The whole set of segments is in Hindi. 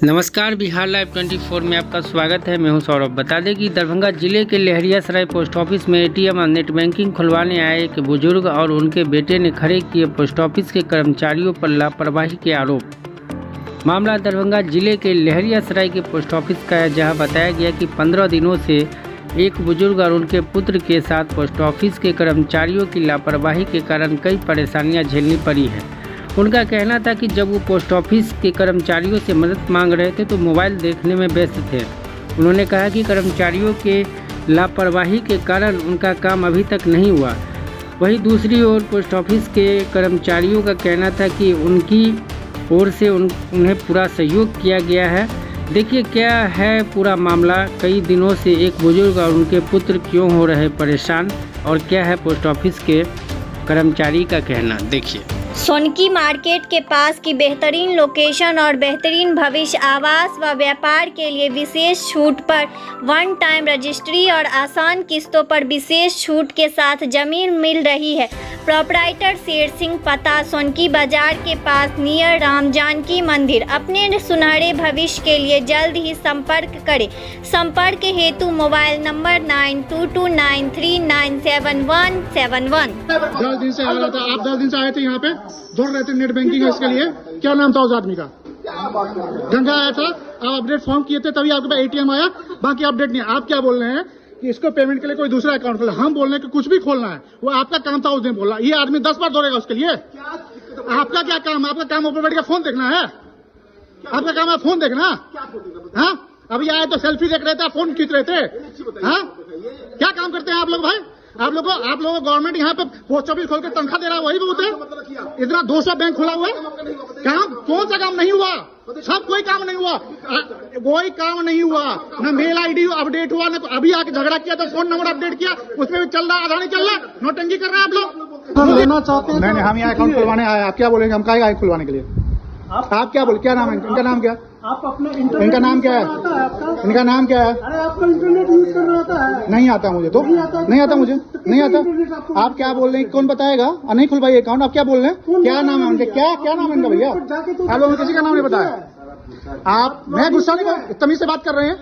नमस्कार, बिहार लाइव 24 में आपका स्वागत है। मैं हूं सौरभ। बता दें कि दरभंगा जिले के लहरियासराय पोस्ट ऑफिस में एटीएम और नेट बैंकिंग खुलवाने आए एक बुजुर्ग और उनके बेटे ने खड़े किए पोस्ट ऑफिस के कर्मचारियों पर लापरवाही के आरोप। मामला दरभंगा जिले के लहरियासराय के पोस्ट ऑफिस का है, जहां बताया गया कि 15 दिनों से एक बुजुर्ग और उनके पुत्र के साथ पोस्ट ऑफिस के कर्मचारियों की लापरवाही के कारण कई परेशानियां झेलनी पड़ी है। उनका कहना था कि जब वो पोस्ट ऑफिस के कर्मचारियों से मदद मांग रहे थे तो मोबाइल देखने में व्यस्त थे। उन्होंने कहा कि कर्मचारियों के लापरवाही के कारण उनका काम अभी तक नहीं हुआ। वहीं दूसरी ओर पोस्ट ऑफिस के कर्मचारियों का कहना था कि उनकी ओर से उन्हें पूरा सहयोग किया गया है। देखिए क्या है पूरा मामला। कई दिनों से एक बुजुर्ग और उनके पुत्र क्यों हो रहे परेशान और क्या है पोस्ट ऑफिस के कर्मचारी का कहना, देखिए। सोनकी मार्केट के पास की बेहतरीन लोकेशन और बेहतरीन भविष्य, आवास व व्यापार के लिए विशेष छूट पर वन टाइम रजिस्ट्री और आसान किस्तों पर विशेष छूट के साथ जमीन मिल रही है। प्रोपराइटर शेर सिंह, पता सोनकी बाजार के पास नियर राम जानकी मंदिर। अपने सुनहरे भविष्य के लिए जल्द ही संपर्क करें। संपर्क हेतु मोबाइल नंबर 9229397171। 10 दिन से आ रहा था। आप 10 दिन से आए थे यहाँ पे, दौड़ रहे थे नेट बैंकिंग है इसके लिए। क्या नाम था उस आदमी का? गंगा आया था। आप अपडेट फॉर्म किए थे तभी आपके पास एटीएम आया, बाकी अपडेट नहीं। आप क्या बोल रहे हैं कि इसको पेमेंट के लिए कोई दूसरा अकाउंट खोला? हम बोल रहे हैं कि कुछ भी खोलना है, वो आपका काम था उस दिन बोला। ये आदमी 10 बार दौड़ेगा उसके लिए? आपका क्या काम? आपका काम ऊपर बैठ के फोन देखना है? आपका काम है फोन देखना? हाँ, अभी आए तो सेल्फी देख रहे थे, फोन खींच रहे थे। हाँ, क्या काम करते हैं आप लोग भाई? आप लोगों को गवर्नमेंट यहाँ पे पोस्ट ऑफिस खोल के तनख्वाह दे रहा है, वही बहुत है। इतना 200 बैंक खुला हुआ है, काम कौन सा काम नहीं हुआ? सब कोई काम नहीं हुआ, कोई काम नहीं हुआ। न मेल आईडी अपडेट हुआ, न अभी आके झगड़ा किया तो फोन नंबर अपडेट किया, उसमें भी चल रहा, आधा नहीं चल रहा। नोटंकी कर रहे हैं आप लोग। हम लेना चाहते हैं। नहीं, हम यहाँ अकाउंट खुलवाने आए। आप क्या बोलेंगे? हम कहेंगे खुलवाने के लिए। आप क्या बोले? क्या नाम है इनका? नाम क्या? आप अपना इनका नाम क्या है? इनका नाम क्या है? अरे आपका इंटरनेट यूज करना आता है? नहीं आता मुझे तो, नहीं आता मुझे, नहीं आता। आप क्या बोल रहे हैं? कौन बताएगा? नहीं खुलवाइए अकाउंट। आप क्या बोल रहे हैं? क्या नाम है उनके? क्या नाम है इनका भैया? आप लोगों ने किसी का नाम नहीं बताया। आप, मैं गुस्सा नहीं, तमीज से बात कर रहे हैं।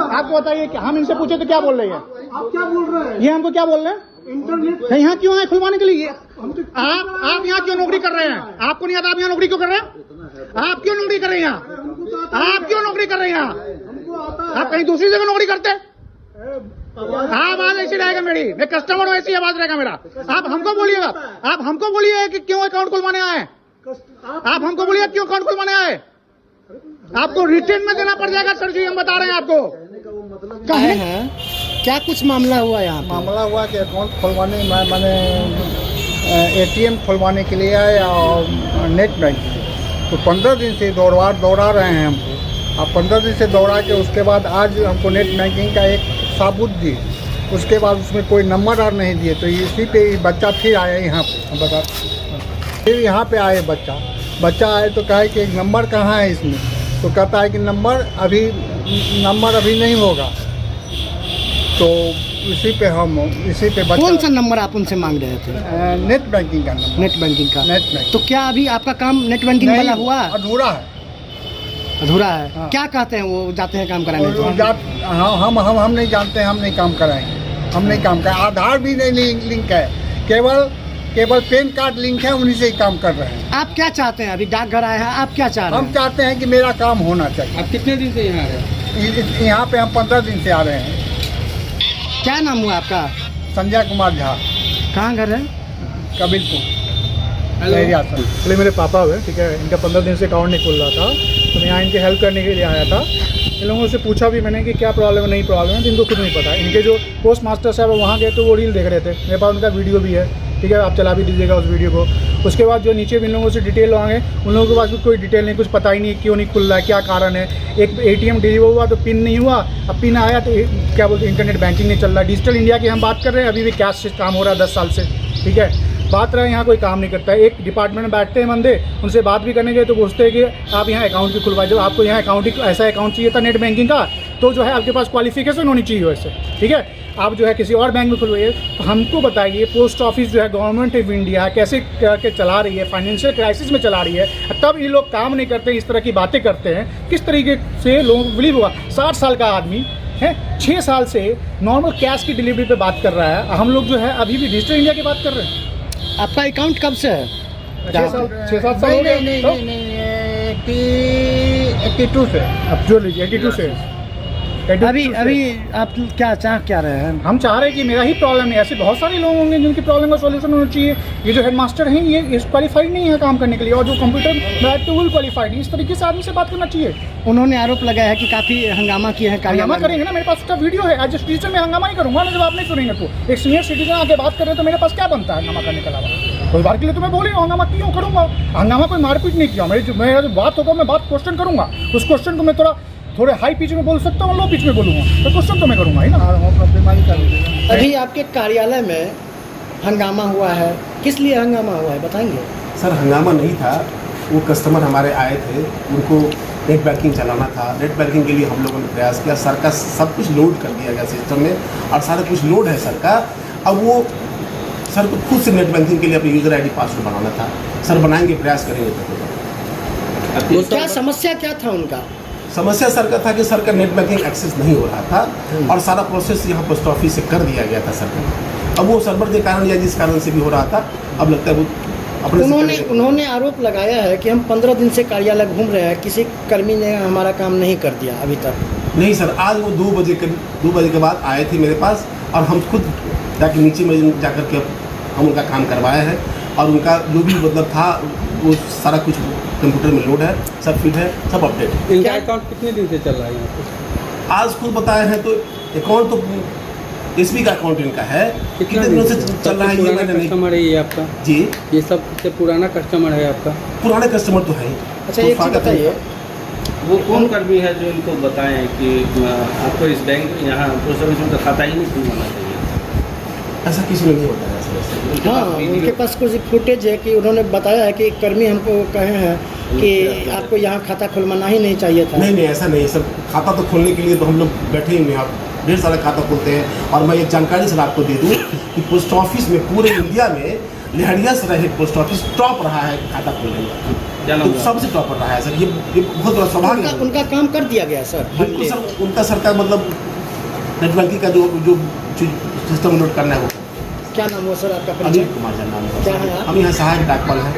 आपको बताइए कि हम इनसे पूछे तो क्या बोल रहे हैं? आप क्या बोल रहे हैं? ये हमको क्या बोल रहे हैं? इंटरनेट यहाँ क्यों आए खुलवाने के लिए? आप यहाँ क्यों नौकरी कर रहे हैं? आपको नहीं आता? आप यहाँ नौकरी क्यों कर रहे हैं? आप क्यों नौकरी कर रहे हैं यहाँ? आप क्यों नौकरी कर रहे हैं यहाँ? आप कहीं दूसरी जगह नौकरी करते? आवाज ऐसी रहेगा मेरी, मैं कस्टमर हूँ, ऐसी आवाज रहेगा मेरा। आप हमको बोलिएगा, आप हमको बोलिए कि क्यों अकाउंट खुलवाने आए। आप हमको बोलिए क्यों अकाउंट खुलवाने आए। आपको रिटर्न में देना पड़ जाएगा सर जी, हम बता रहे हैं आपको। कहे हैं क्या कुछ मामला हुआ? यहाँ मामला हुआ कि अकाउंट खुलवाने मैंने एटीएम खुलवाने के लिए आए और नेट बैंकिंग, तो 15 दिन से दौड़ा रहे हैं हमको। अब 15 दिन से दौड़ा के उसके बाद आज हमको नेट बैंकिंग का एक साबुत दिए, उसके बाद उसमें कोई नंबर और नहीं दिए। तो इसी पे बच्चा फिर आया यहाँ पे, बता फिर यहाँ पे आए बच्चा आए तो कहे कि नंबर कहाँ है इसमें? तो कहता है कि नंबर अभी नहीं होगा। तो इसी पे बच्चा। कौन सा नंबर आप उनसे मांग रहे थे? नेट बैंकिंग का नंबर। नेट बैंकिंग का। Net banking. तो क्या अभी आपका काम नेट बैंकिंग वाला हुआ? अधूरा है। अधूरा है? हाँ। क्या कहते हैं वो जाते हैं काम कराने? हम नहीं जानते हैं, हम नहीं काम कराएंगे, हम नहीं काम कराएंगे। आधार भी नहीं लिंक है, केवल पैन कार्ड लिंक है, उन्हीं से ही काम कर रहे हैं। आप क्या चाहते हैं? अभी डाकघर आए हैं, आप क्या चाह रहे हैं? हम चाहते हैं कि मेरा काम होना चाहिए। आप कितने दिन से यहाँ है? यहाँ पे हम 15 दिन से आ रहे हैं। क्या नाम हुआ आपका? संजय कुमार झा, कहाँ घर है? कबीरपुर, लहरियासराय। पहले मेरे पापा हुए, ठीक है। इनका 15 दिन से अकाउंट नहीं खुल रहा था, तो मैं यहाँ इनकी हेल्प करने के लिए आया था। इन लोगों से पूछा भी मैंने कि क्या प्रॉब्लम है, नहीं प्रॉब्लम है, तो इनको खुद नहीं पता। इनके जो पोस्ट मास्टर साहब वहाँ गए तो वो रील देख रहे थे, मेरे पास उनका वीडियो भी है, ठीक है। आप चला भी दीजिएगा उस वीडियो को। उसके बाद जो नीचे भी इन लोगों से डिटेल मांगे, उन लोगों के पास भी कोई डिटेल नहीं, कुछ पता ही नहीं क्यों नहीं खुल रहा है, क्या कारण है। एक एटीएम डिलीवर हुआ तो पिन नहीं हुआ, अब पिन आया तो क्या बोलते इंटरनेट बैंकिंग नहीं चल रहा। डिजिटल इंडिया की हम बात कर रहे हैं, अभी भी कैश से काम हो रहा है 10 साल से, ठीक है। बात रहे यहाँ कोई काम नहीं करता है। एक डिपार्टमेंट में बैठते हैं बंदे, उनसे बात भी करने गए तो पूछते हैं कि आप यहाँ अकाउंट भी खुलवाए। जब आपको यहाँ अकाउंट, ऐसा अकाउंट चाहिए था नेट बैंकिंग का, तो जो है आपके पास क्वालिफिकेशन होनी चाहिए वैसे, ठीक है। आप जो है किसी और बैंक में खुलवाइए। तो हमको बताइए पोस्ट ऑफिस जो है गवर्नमेंट ऑफ इंडिया कैसे करके चला रही है, फाइनेंशियल क्राइसिस में चला रही है, तब ये लोग काम नहीं करते, इस तरह की बातें करते हैं। किस तरीके से लोगों को बिलीव हुआ? 60 साल का आदमी है, 6 साल से नॉर्मल कैश की डिलीवरी पे बात कर रहा है, हम लोग जो है अभी भी डिजिटल इंडिया की बात कर रहे हैं। आपका अकाउंट कब से है? 6-7 साल हो गए। नहीं 82 से। अब जो लीजिए 82 से अभी आप क्या रहे हैं? हम चाह रहे हैं कि मेरा ही प्रॉब्लम है, ऐसे बहुत सारे लोग होंगे जिनकी प्रॉब्लम का सॉल्यूशन होना चाहिए। ये जो हेडमास्टर हैं ये क्वालिफाइड नहीं है काम करने के लिए, और जो कंप्यूटर लैब पे वो क्वालिफाइड नहीं। इस तरीके से आदमी से बात करना चाहिए। उन्होंने आरोप लगाया है कि काफ़ी हंगामा किए हैं, हंगामा करेंगे ना, मेरे पास उसका वीडियो है। एज ए सिटीजन में हंगामा नहीं करूँगा ना, जब आप नहीं सुनेंगे तो। एक सीनियर सिटीजन आके बात कर रहे हैं तो मेरे पास क्या बनता है हंगामा करने के अलावा? कोई बार के लिए तो मैं बोल रही हूँ हंगामा क्यों करूँगा? हंगामा कोई मारपीट नहीं किया। मेरा जो बात होगा मैं बात क्वेश्चन करूँगा, उस क्वेश्चन को मैं थोड़े हाई पिच में बोल सकता हूँ, लो पिच में बोलूँगा, तो क्वेश्चन तो मैं करूँगा ही ना। अभी आपके कार्यालय में हंगामा हुआ है, किस लिए हंगामा हुआ है बताएंगे? सर हंगामा नहीं था, वो कस्टमर हमारे आए थे, उनको नेट बैंकिंग चलाना था। नेट बैंकिंग के लिए हम लोगों ने प्रयास किया, सर का सब कुछ लोड कर दिया गया सिस्टम में, और सारा कुछ लोड है सर का। अब वो सर को खुद से नेट बैंकिंग के लिए अपनी यूज़र ID पासवर्ड बनाना था। सर बनाएंगे, प्रयास करेंगे। तो क्या समस्या क्या था उनका? समस्या सर का था कि सर का नेट बैंकिंग एक्सेस नहीं हो रहा था, और सारा प्रोसेस यहाँ पोस्ट ऑफिस से कर दिया गया था सर का। अब वो सर्वर के कारण या जिस कारण से भी हो रहा था, अब लगता है वो अपने उन्होंने आरोप लगाया है कि हम 15 दिन से कार्यालय घूम रहे हैं, किसी कर्मी ने हमारा काम नहीं कर दिया अभी तक। नहीं सर, आज वो 2 बजे के बाद आए थे मेरे पास, और हम खुद जाके नीचे में जाकर के हम उनका काम करवाए हैं, और उनका जो भी मतलब था वो सारा कुछ कंप्यूटर में लोड है, सब फिट है, सब अपडेट है। इनका अकाउंट कितने दिन से चल रहा है यहाँ पे? आज खुद बताए हैं तो अकाउंट तो एसबी का अकाउंट इनका है। कितने दिनों से चल रहा है ये मैंने नहीं। कस्टमर है ये आपका? जी, ये सब सबसे पुराना कस्टमर है आपका? पुराने कस्टमर तो है। अच्छा एक चीज़ बताइए, वो कौन कर्मी है जो इनको बताएं कि आपको इस बैंक यहाँ पोस्ट ऑफिस में तो खाता ही नहीं खुलवाना चाहिए? ऐसा किसी ने नहीं बताया सर। हाँ उनके पास कुछ फुटेज है कि उन्होंने बताया है कि एक कर्मी हमको कहे हैं कि आपको यहाँ खाता खुलवाना ही नहीं चाहिए था। नहीं ऐसा नहीं सर, खाता तो खोलने के लिए तो हम लोग बैठे ही हैं, ढेर सारा खाता खोलते हैं। और मैं एक जानकारी सर आपको दे दूँ कि पोस्ट ऑफिस में पूरे इंडिया में लेहरिया सराय हेड पोस्ट ऑफिस टॉप रहा है खाता खोलने में, तो सबसे टॉपर रहा है सर। ये बहुत बड़ा सौभाग्य है। उनका काम कर दिया गया सर। बिल्कुल सर, उनका सर का मतलब नेट बैंकिंग का जो सिस्टम लोड करना है वो। क्या नाम हुआ सर आपका? अनिल कुमार सर नाम है। क्या है आप? हम यहाँ सहायक डाकपाल हैं।